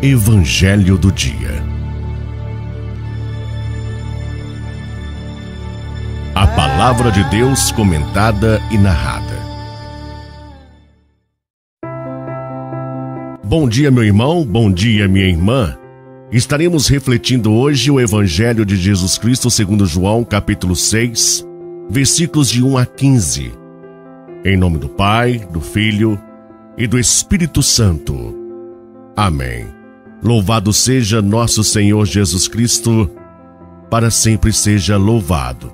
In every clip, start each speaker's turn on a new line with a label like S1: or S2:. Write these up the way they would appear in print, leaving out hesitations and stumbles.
S1: Evangelho do Dia. A Palavra de Deus comentada e narrada. Bom dia, meu irmão, bom dia, minha irmã. Estaremos refletindo hoje o Evangelho de Jesus Cristo segundo João, capítulo 6, versículos de 1 a 15. Em nome do Pai, do Filho e do Espírito Santo. Amém. Louvado seja nosso Senhor Jesus Cristo, para sempre seja louvado.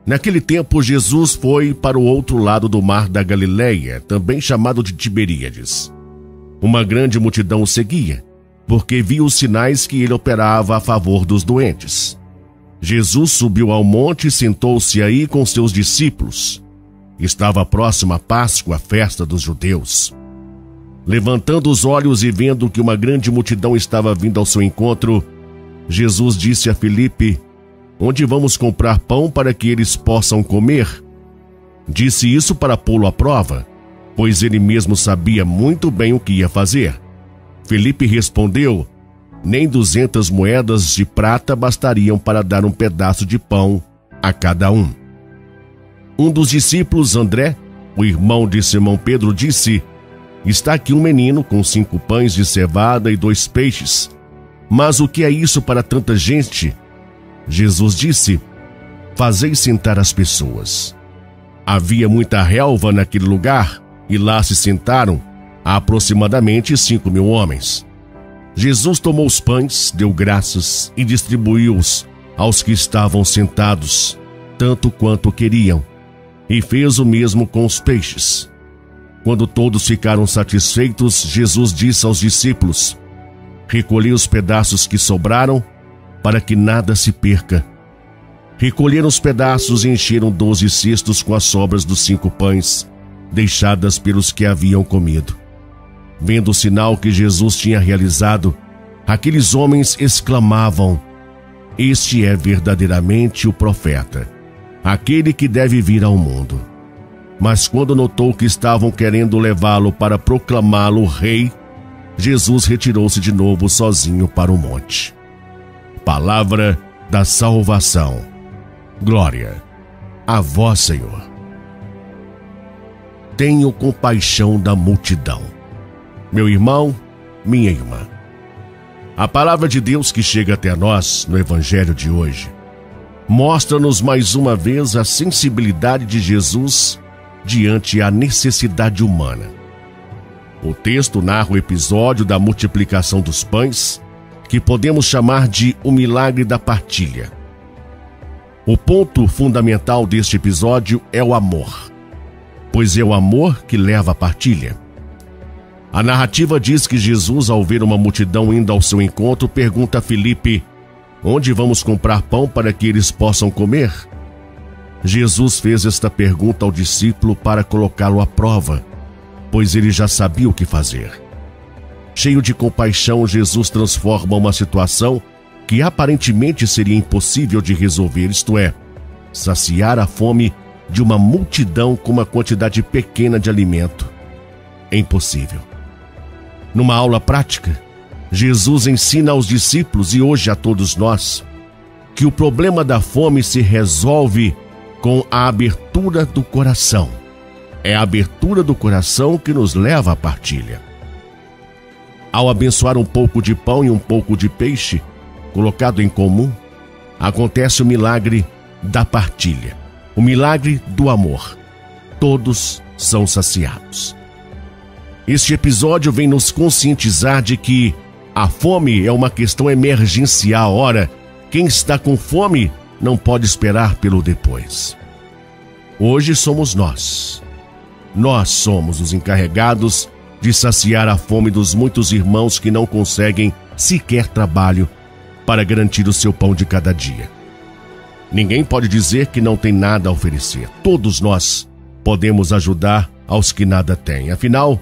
S1: Naquele tempo, Jesus foi para o outro lado do mar da Galileia, também chamado de Tiberíades. Uma grande multidão o seguia, porque viu os sinais que ele operava a favor dos doentes. Jesus subiu ao monte e sentou-se aí com seus discípulos. Estava próxima a Páscoa, a festa dos judeus. Levantando os olhos e vendo que uma grande multidão estava vindo ao seu encontro, Jesus disse a Filipe: "Onde vamos comprar pão para que eles possam comer?" Disse isso para pô-lo à prova, pois ele mesmo sabia muito bem o que ia fazer. Filipe respondeu: "Nem 200 moedas de prata bastariam para dar um pedaço de pão a cada um." Um dos discípulos, André, o irmão de Simão Pedro, disse: "Está aqui um menino com 5 pães de cevada e 2 peixes. Mas o que é isso para tanta gente?" Jesus disse: "Fazei sentar as pessoas." Havia muita relva naquele lugar, e lá se sentaram aproximadamente 5.000 homens. Jesus tomou os pães, deu graças e distribuiu-os aos que estavam sentados, tanto quanto queriam, e fez o mesmo com os peixes. Quando todos ficaram satisfeitos, Jesus disse aos discípulos: "Recolhei os pedaços que sobraram, para que nada se perca." Recolheram os pedaços e encheram 12 cestos com as sobras dos 5 pães, deixadas pelos que haviam comido. Vendo o sinal que Jesus tinha realizado, aqueles homens exclamavam: "Este é verdadeiramente o profeta, aquele que deve vir ao mundo." Mas quando notou que estavam querendo levá-lo para proclamá-lo rei, Jesus retirou-se de novo sozinho para o monte. Palavra da salvação. Glória a vós, Senhor. Tenho compaixão da multidão. Meu irmão, minha irmã, a palavra de Deus que chega até nós no Evangelho de hoje mostra-nos mais uma vez a sensibilidade de Jesus diante a necessidade humana. O texto narra o episódio da multiplicação dos pães, que podemos chamar de o milagre da partilha. O ponto fundamental deste episódio é o amor, pois é o amor que leva à partilha. A narrativa diz que Jesus, ao ver uma multidão indo ao seu encontro, pergunta a Filipe: "Onde vamos comprar pão para que eles possam comer?" Jesus fez esta pergunta ao discípulo para colocá-lo à prova, pois ele já sabia o que fazer. Cheio de compaixão, Jesus transforma uma situação que aparentemente seria impossível de resolver, isto é, saciar a fome de uma multidão com uma quantidade pequena de alimento. É impossível. Numa aula prática, Jesus ensina aos discípulos e hoje a todos nós que o problema da fome se resolve com a abertura do coração. É a abertura do coração que nos leva à partilha. Ao abençoar um pouco de pão e um pouco de peixe, colocado em comum, acontece o milagre da partilha, o milagre do amor. Todos são saciados. Este episódio vem nos conscientizar de que a fome é uma questão emergencial. Ora, quem está com fome não pode esperar pelo depois. Hoje somos nós. Nós somos os encarregados de saciar a fome dos muitos irmãos que não conseguem sequer trabalho para garantir o seu pão de cada dia. Ninguém pode dizer que não tem nada a oferecer. Todos nós podemos ajudar aos que nada têm. Afinal,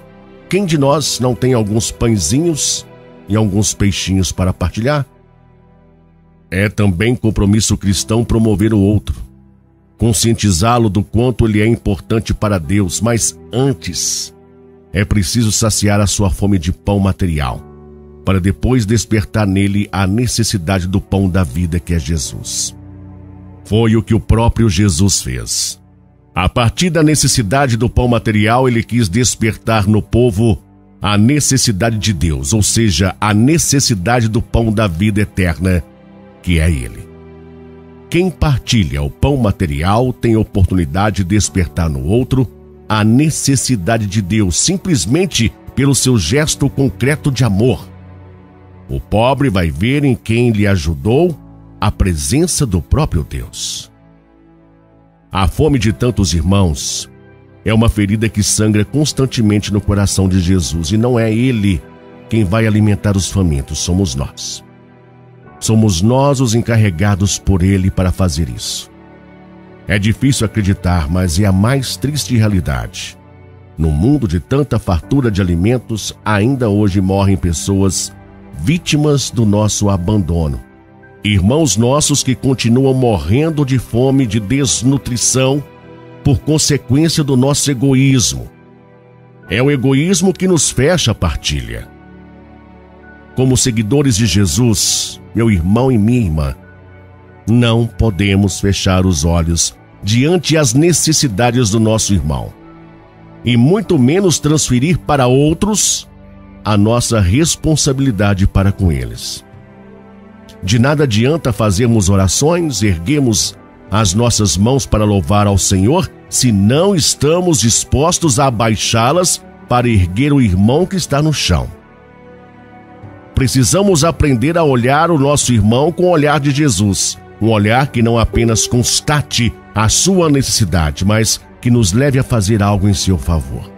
S1: quem de nós não tem alguns pãezinhos e alguns peixinhos para partilhar? É também compromisso cristão promover o outro. conscientizá-lo do quanto ele é importante para Deus, mas antes é preciso saciar a sua fome de pão material, para depois despertar nele a necessidade do pão da vida, que é Jesus. Foi o que o próprio Jesus fez. A partir da necessidade do pão material, ele quis despertar no povo a necessidade de Deus, ou seja, a necessidade do pão da vida eterna, que é ele. Quem partilha o pão material tem oportunidade de despertar no outro a necessidade de Deus, simplesmente pelo seu gesto concreto de amor. O pobre vai ver em quem lhe ajudou a presença do próprio Deus. A fome de tantos irmãos é uma ferida que sangra constantemente no coração de Jesus, e não é Ele quem vai alimentar os famintos, somos nós. Somos nós os encarregados por Ele para fazer isso. É difícil acreditar, mas é a mais triste realidade. No mundo de tanta fartura de alimentos, ainda hoje morrem pessoas vítimas do nosso abandono. Irmãos nossos que continuam morrendo de fome, de desnutrição, por consequência do nosso egoísmo. É o egoísmo que nos fecha a partilha. Como seguidores de Jesus, meu irmão e minha irmã, não podemos fechar os olhos diante as necessidades do nosso irmão, e muito menos transferir para outros a nossa responsabilidade para com eles. De nada adianta fazermos orações, erguermos as nossas mãos para louvar ao Senhor, se não estamos dispostos a abaixá-las para erguer o irmão que está no chão. Precisamos aprender a olhar o nosso irmão com o olhar de Jesus, um olhar que não apenas constate a sua necessidade, mas que nos leve a fazer algo em seu favor.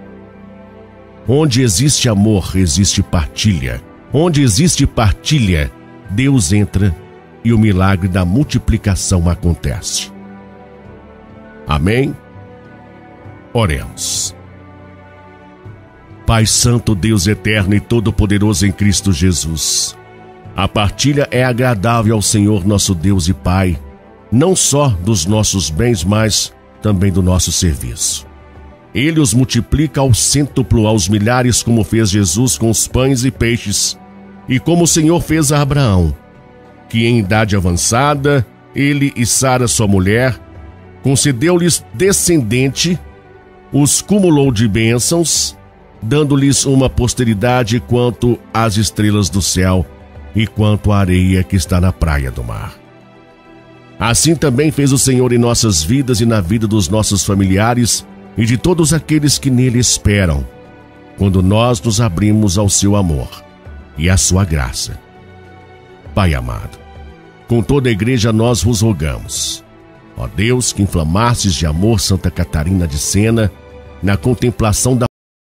S1: Onde existe amor, existe partilha. Onde existe partilha, Deus entra e o milagre da multiplicação acontece. Amém? Oremos. Pai Santo, Deus eterno e todo-poderoso em Cristo Jesus, a partilha é agradável ao Senhor nosso Deus e Pai, não só dos nossos bens, mas também do nosso serviço. Ele os multiplica ao cêntuplo, aos milhares, como fez Jesus com os pães e peixes, e como o Senhor fez a Abraão, que em idade avançada, ele e Sara, sua mulher, concedeu-lhes descendente, os cumulou de bênçãos, dando-lhes uma posteridade quanto às estrelas do céu e quanto à areia que está na praia do mar. Assim também fez o Senhor em nossas vidas e na vida dos nossos familiares e de todos aqueles que nele esperam, quando nós nos abrimos ao seu amor e à sua graça. Pai amado, com toda a igreja nós vos rogamos, ó Deus, que inflamastes de amor Santa Catarina de Sena na contemplação da